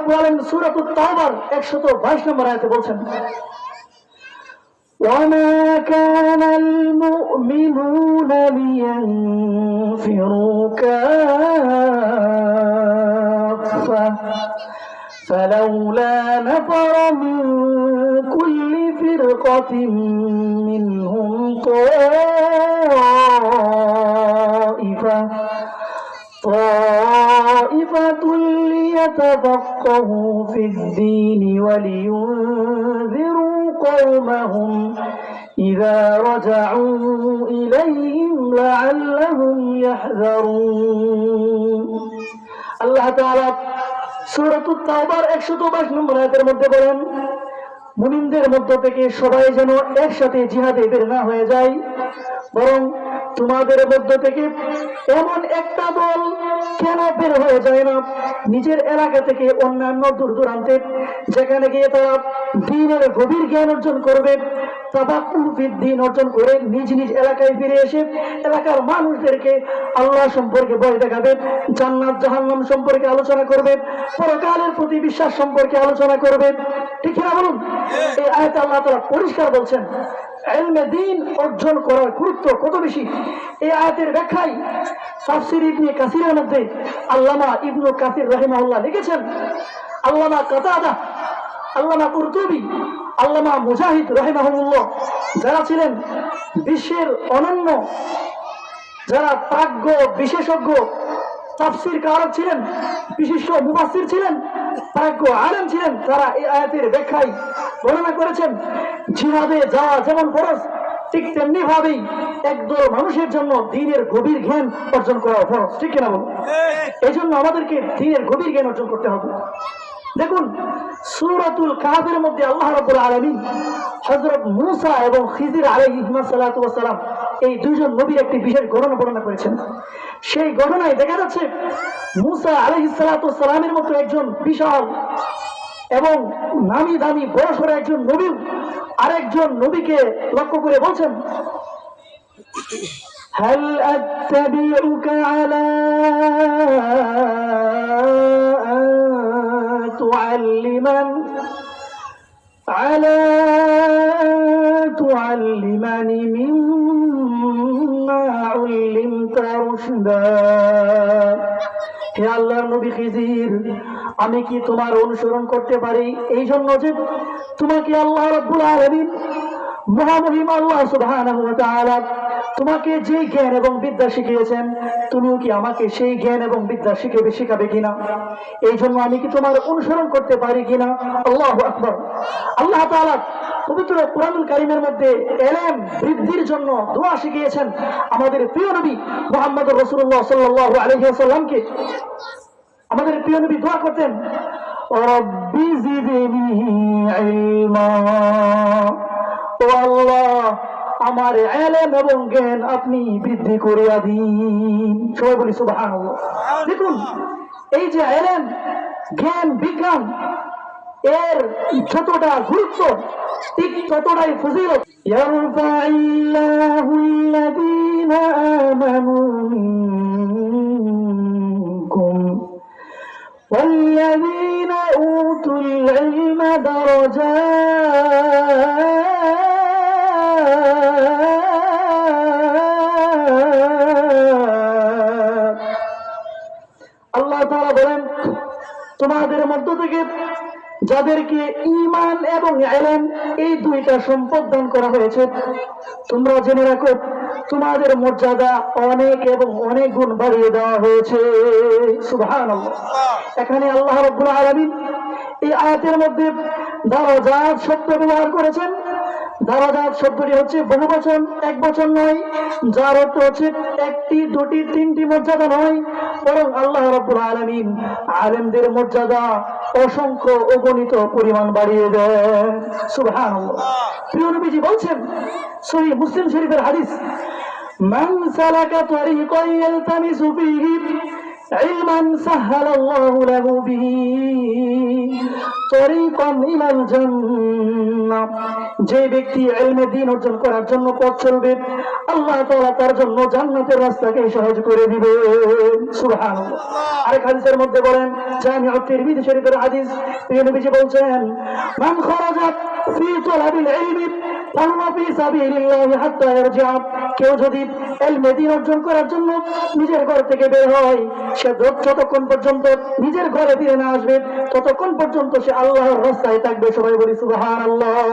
রাব্বুল আলামিন সূরাতুত তাওবার 122 নম্বর আয়াতে বলছেন, وما كان المؤمنون لينفروا كافة فلولا نفر من كل فرقة منهم طائفة ليتفقهوا في الدين ولينذروا قومهم إذا رجعوا إليهم لعلهم يحذرون। আল্লাহ তাআলা সূরাতুত তাওবার 122 নম্বর আয়াতের মধ্যে বলেন, মুমিনদের মধ্য থেকে সবাই যেন একসাথে জিহাদে বের না হয়ে যায়, বরং তোমাদের মধ্য থেকে এমন একটা দল কেন বের হয়ে যায় না নিজের এলাকা থেকে অন্যান্য দূর দূরান্তে, যেখানে গিয়ে তারা দ্বীনের গভীর জ্ঞান অর্জন করবে, দিন অর্জন করে নিজ নিজ এলাকায় ফিরে এসে এলাকার মানুষদেরকে আল্লাহ সম্পর্কে ভয় দেখাবে, জান্নাত জাহান্নাম সম্পর্কে আলোচনা করবে, পরকালের প্রতি বিশ্বাস সম্পর্কে আলোচনা করবে। ঠিক না বলুন? এই আয়াতে আল্লাহ তাআলা পরিষ্কার বলছেন ইলমে দ্বীন অর্জন করার গুরুত্ব কত বেশি। এই আয়াতের ব্যাখ্যায় তাফসীর ইবনে কাসিরের মধ্যে আল্লামা ইবনে কাসির রাহিমাহুল্লাহ লিখেছেন, আল্লামা কাতাদা, আল্লামা কুরতুবী, আল্লামা মুজাহিদ রাহিমাহুল্লাহ যারা ছিলেন বিশ্বের অনন্য, যারা প্রাজ্ঞ বিশেষজ্ঞ তাফসীর কারক ছিলেন, বিশিষ্ট মুফাসসির ছিলেন, প্রাজ্ঞ আলেম ছিলেন, তারা এই আয়াতের ব্যাখ্যায় বর্ণনা করেছেন জিহাদে যাওয়া যেমন ফরজ, ঠিক তেমনি ভাবেই একদল মানুষের জন্য দ্বীনের গভীর জ্ঞান অর্জন করা ফরজ। ঠিক কিনা বলুন? এই জন্য আমাদেরকে দ্বীনের গভীর জ্ঞান অর্জন করতে হবে। দেখুন সূরাতুল কাহফের মধ্যে আল্লাহ রাব্বুল আলামিন হযরত মূসা এবং খিজির আলাইহিস সালাতু ওয়াস সালাম এই দুইজন নবীর একটি বিশেষ ঘটনা বর্ণনা করেছেন। সেই ঘটনায় দেখা যাচ্ছে মূসা আলাইহিস সালাতু ওয়াস সালামের মতো একজন বিশাল এবং নামি দামি বড়সড় একজন নবী আরেকজন নবীকে লক্ষ্য করে বলছেন, হাল আত্তাবিউকা আলা تعلمني مما علمت رشدا। হে আল্লাহর নবী খিজির, আমি কি তোমার অনুসরণ করতে পারি এই জন্য যে তোমাকে আল্লাহ রাব্বুল আলামিন মহামহিম আল্লাহ সুবহানাহু ওয়া তাআলা তোমাকে যে জ্ঞান এবং বিদ্যা শিখিয়েছেন, তুমিও কি আমাকে সেই জ্ঞান এবং বিদ্যা শিখাবে কিনা? এই জন্য আমি কি তোমার অনুসরণ করতে পারি কিনা? আল্লাহু আকবার। আল্লাহ তাআলা পবিত্র কুরআনুল কারীমের মধ্যে ইলম বৃদ্ধির জন্য দোয়া শিখিয়েছেন আমাদের প্রিয় নবী মুহাম্মদ রাসূলুল্লাহ সাল্লাল্লাহু আলাইহি ওয়াসাল্লামকে। আমাদের প্রিয় নবী দোয়া করতেন, রব্বি জিদনি ইলমা, ও আল্লাহ আমার ইলম এবং জ্ঞান আপনি বৃদ্ধি করিয়া দিন। সবাই বলি সুবহানাল্লাহ। দেখুন এই যে ইলম, জ্ঞান, বিজ্ঞান এর যতটা গুরুত্ব ঠিক ততটাই ফজিলত। ইয়ারফাইল্লাহু আল্লাযীনা আমানু মিনকুম ওয়াল্লাযীনা উতুল ইলমা দারাজাত। আল্লাহ তাআলা বলেন, তোমাদের মধ্য থেকে যাদেরকে ঈমান এবং ইলম এই দুইটা সম্পদ দান করা হয়েছে, তোমরা জেনে রাখো তোমাদের মর্যাদা অনেক এবং অনেক গুণ বাড়িয়ে দেওয়া হয়েছে। সুবহানাল্লাহ। এখানে আল্লাহ রাব্বুল আলামিন এই আয়াতের মধ্যে দারাজাত শব্দ ব্যবহার করেছেন। দারাজাত শব্দটি হচ্ছে বহুবচন, এক বচন নয়, যার অর্থ হচ্ছে একটি, দুটি, তিনটি মর্যাদা নয়, বরং আল্লাহ রাব্বুল আলামিন আলেমদের মর্যাদা অসংখ্য অগণিত পরিমাণ বাড়িয়ে দেন। সুবহানাল্লাহ। প্রিয় নবীজি বলছেন সহিহ মুসলিম শরীফের হাদিস, মান সালাকা তরিকান ইয়ালতামিসু ফীহি ইলমান সাহহালাল্লাহু লাহু বিহি তরিকান ইলাল জান্নাহ, যে ব্যক্তি ইলমে দ্বীন অর্জন করার জন্য পথ চলবে, আল্লাহ তাআলা তার জন্য জান্নাতের রাস্তাকে সহজ করে দিবেন। সুবহানাল্লাহ। আরেক হাদিসের মধ্যে বলেন, জামিউ তিরমিজি শরীফের হাদিস, প্রিয় নবীজি বলছেন, মান খারাজা ফি তালাবিল ইলমি ফাহুয়া ফি সাবিলিল্লাহি হাত্তা ইয়ারজিআ, কেউ যদি ইলমে দ্বীন অর্জন করার জন্য নিজের ঘর থেকে বের হয়, সে যতক্ষণ পর্যন্ত নিজের ঘরে ফিরে না আসবে ততক্ষণ পর্যন্ত সে আল্লাহর রাস্তায় থাকবে। সবাই বলি সুবহানাল্লাহ।